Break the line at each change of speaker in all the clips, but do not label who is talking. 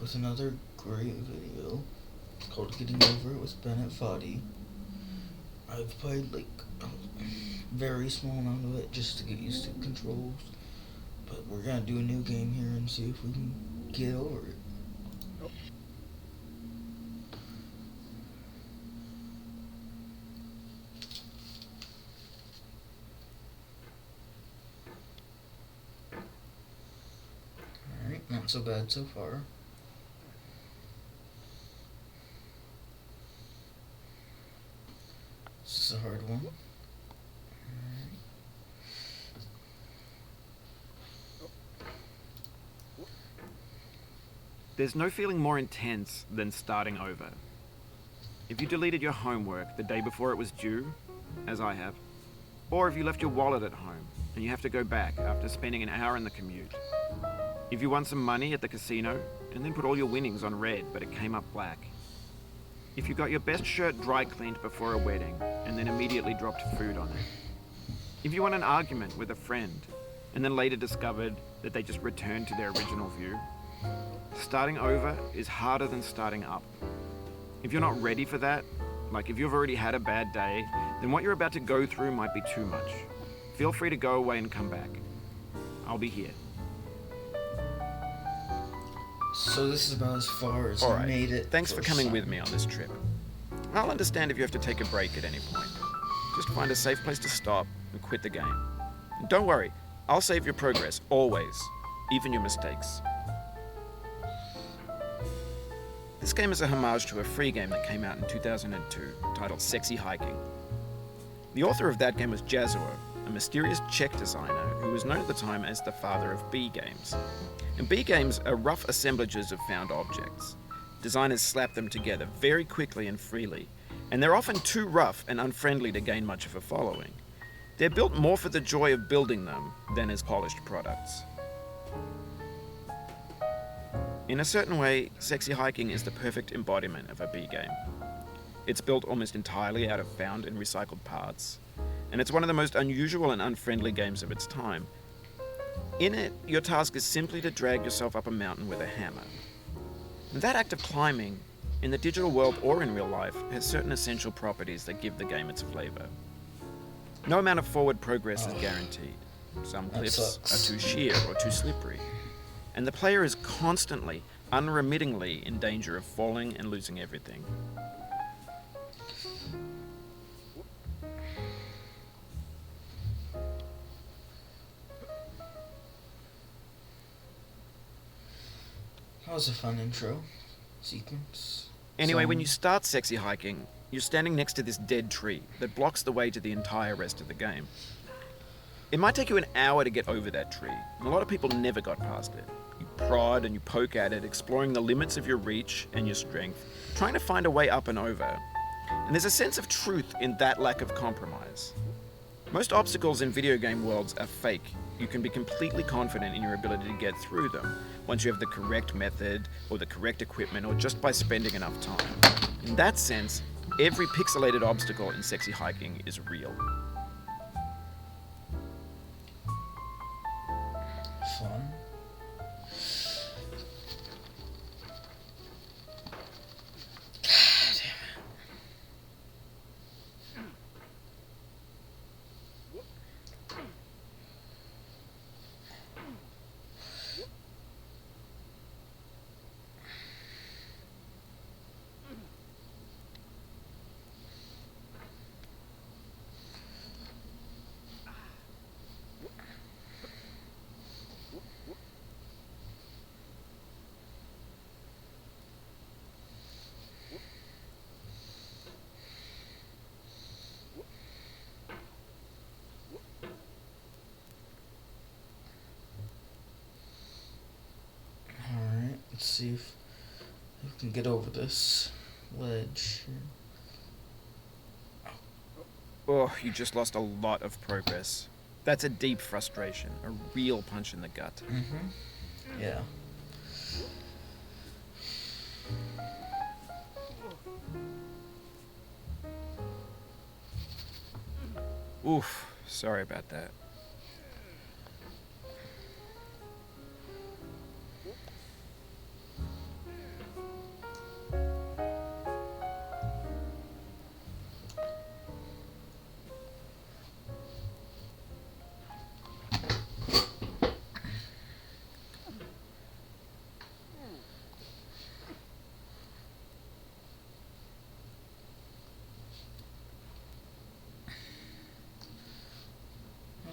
with another great video called Getting Over It with Bennet Foddy. I've played like a very small amount of it just to get used to the controls, but we're gonna do a new game here and see if we can get over it. Alright, not so bad so far. This is a hard one.
There's no feeling more intense than starting over. If you deleted your homework the day before it was due, as I have, or if you left your wallet at home and you have to go back after spending an hour in the commute. If you won some money at the casino and then put all your winnings on red but it came up black. If you got your best shirt dry cleaned before a wedding and then immediately dropped food on it. If you won an argument with a friend and then later discovered that they just returned to their original view. Starting over is harder than starting up. If you're not ready for that, like if you've already had a bad day, then what you're about to go through might be too much. Feel free to go away and come back. I'll be here.
So this is about as far as I made it.
Thanks for coming with me on this trip. I'll understand if you have to take a break at any point. Just find a safe place to stop and quit the game. And don't worry, I'll save your progress, always, even your mistakes. This game is a homage to a free game that came out in 2002, titled Sexy Hiking. The author of that game was Jazuo, a mysterious Czech designer who was known at the time as the father of B games. And B games are rough assemblages of found objects. Designers slap them together very quickly and freely, and they're often too rough and unfriendly to gain much of a following. They're built more for the joy of building them than as polished products. In a certain way, Sexy Hiking is the perfect embodiment of a B game. It's built almost entirely out of found and recycled parts, and it's one of the most unusual and unfriendly games of its time. In it, your task is simply to drag yourself up a mountain with a hammer. And that act of climbing, in the digital world or in real life, has certain essential properties that give the game its flavor. No amount of forward progress is guaranteed. Some cliffs are too sheer or too slippery. And the player is constantly, unremittingly in danger of falling and losing everything.
That was a fun intro sequence.
Anyway, when you start Sexy Hiking, you're standing next to this dead tree that blocks the way to the entire rest of the game. It might take you an hour to get over that tree, and a lot of people never got past it. You prod and you poke at it, exploring the limits of your reach and your strength, trying to find a way up and over. And there's a sense of truth in that lack of compromise. Most obstacles in video game worlds are fake. You can be completely confident in your ability to get through them once you have the correct method or the correct equipment or just by spending enough time. In that sense, every pixelated obstacle in Sexy Hiking is real.
Fun. Let's see if we can get over this ledge here.
Oh, you just lost a lot of progress. That's a deep frustration, a real punch in the gut.
Yeah.
Oof, sorry about that.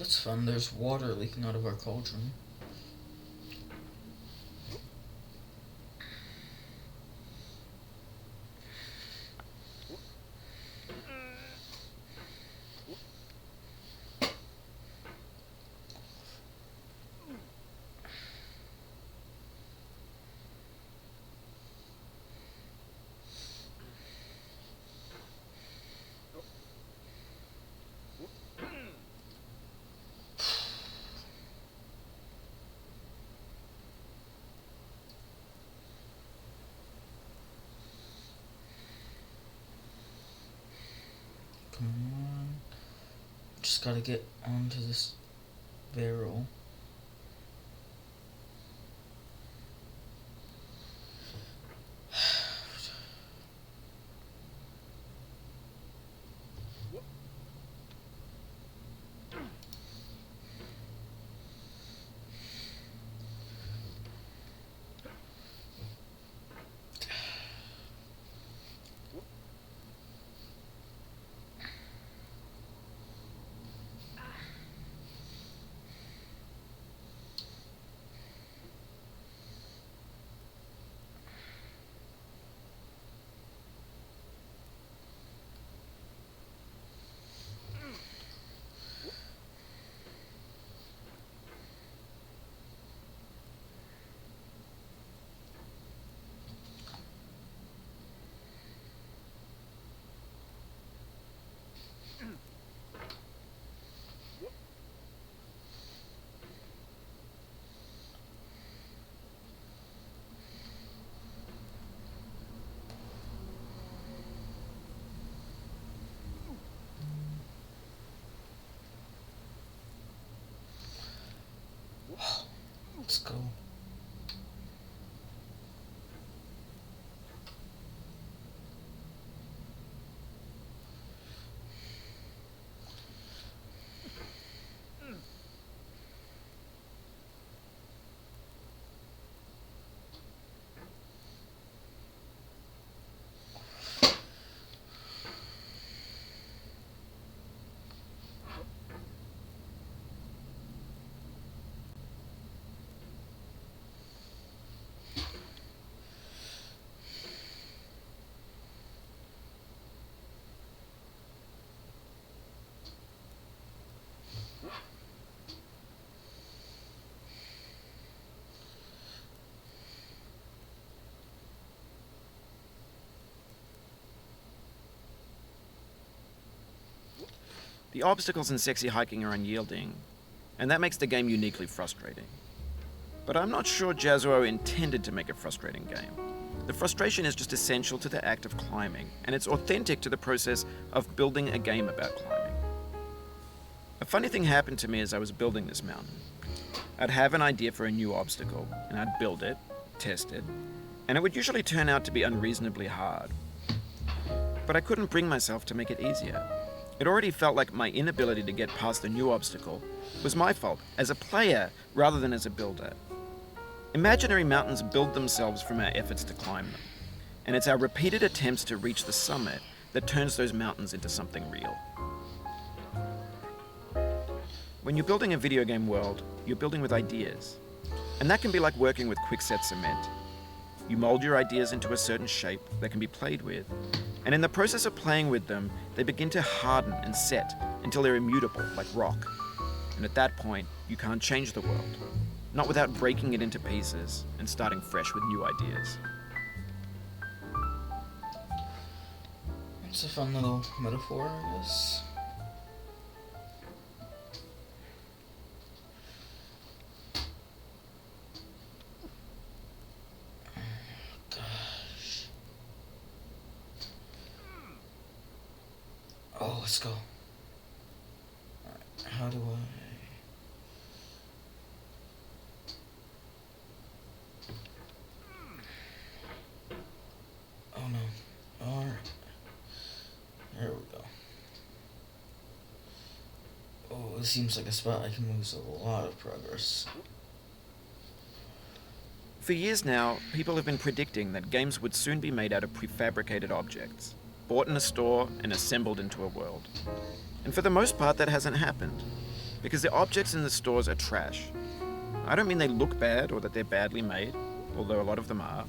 That's fun. There's water leaking out of our cauldron. Come on. Just gotta get onto this barrel. Let's go.
The obstacles in sexy hiking are unyielding, and that makes the game uniquely frustrating. But I'm not sure Jazuo intended to make a frustrating game. The frustration is just essential to the act of climbing, and it's authentic to the process of building a game about climbing. A funny thing happened to me as I was building this mountain. I'd have an idea for a new obstacle, and I'd build it, test it, and it would usually turn out to be unreasonably hard. But I couldn't bring myself to make it easier. It already felt like my inability to get past the new obstacle was my fault as a player rather than as a builder. Imaginary mountains build themselves from our efforts to climb them, and it's our repeated attempts to reach the summit that turns those mountains into something real. When you're building a video game world, you're building with ideas, and that can be like working with quickset cement. You mold your ideas into a certain shape that can be played with, and in the process of playing with them, they begin to harden and set until they're immutable, like rock. And at that point, you can't change the world, not without breaking it into pieces and starting fresh with new ideas.
It's a fun little metaphor, I guess. Oh, let's go. Alright, how do I... Oh no. Alright. There we go. Oh, this seems like a spot I can lose a lot of progress.
For years now, people have been predicting that games would soon be made out of prefabricated objects, bought in a store and assembled into a world. And for the most part, that hasn't happened. Because the objects in the stores are trash. I don't mean they look bad or that they're badly made, although a lot of them are.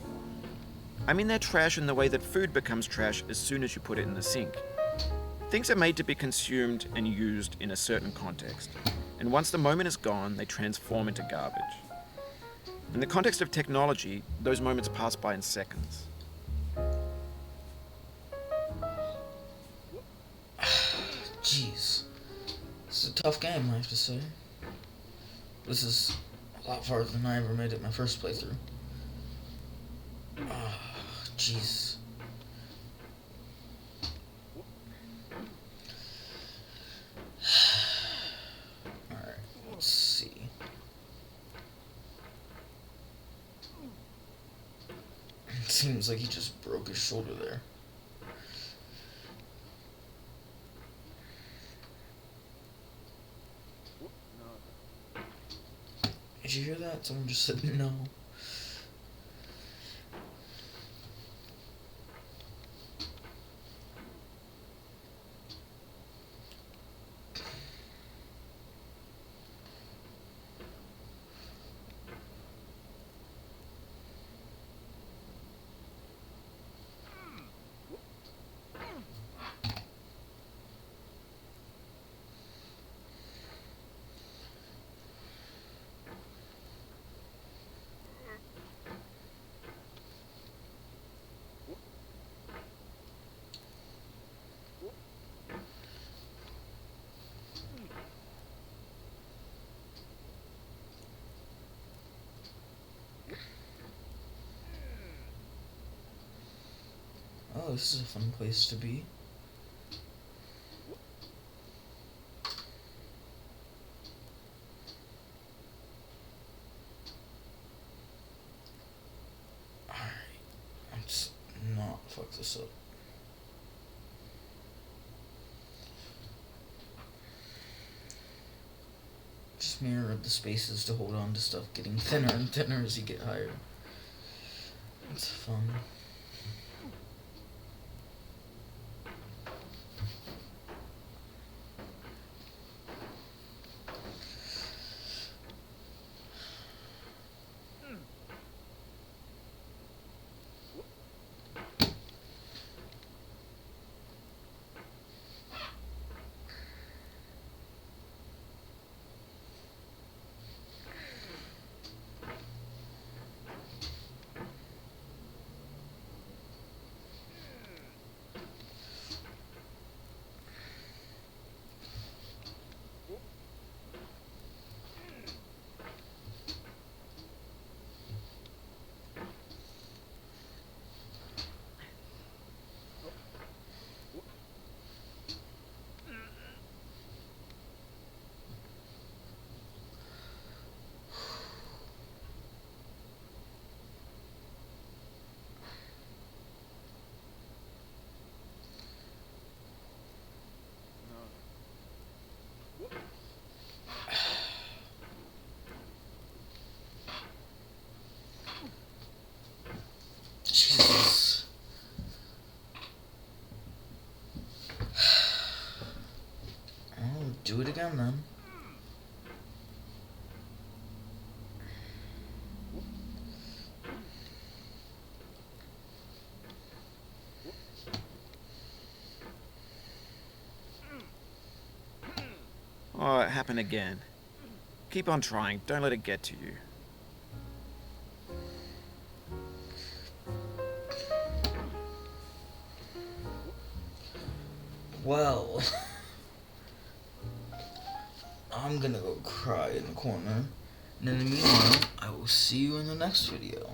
I mean they're trash in the way that food becomes trash as soon as you put it in the sink. Things are made to be consumed and used in a certain context, and once the moment is gone, they transform into garbage. In the context of technology, those moments pass by in seconds.
Jeez. This is a tough game, I have to say. This is a lot farther than I ever made it my first playthrough. Jeez. Alright, let's see. It seems like he just broke his shoulder there. Did you hear that? Someone just said no. Oh, this is a fun place to be. Alright, let's not fuck this up. Just mirror the spaces to hold on to stuff getting thinner and thinner as you get higher. It's fun. Jesus. I'll do it again then.
Oh, it happened again. Keep on trying, don't let it get to you.
Well, I'm gonna go cry in the corner, and in the meanwhile, I will see you in the next video.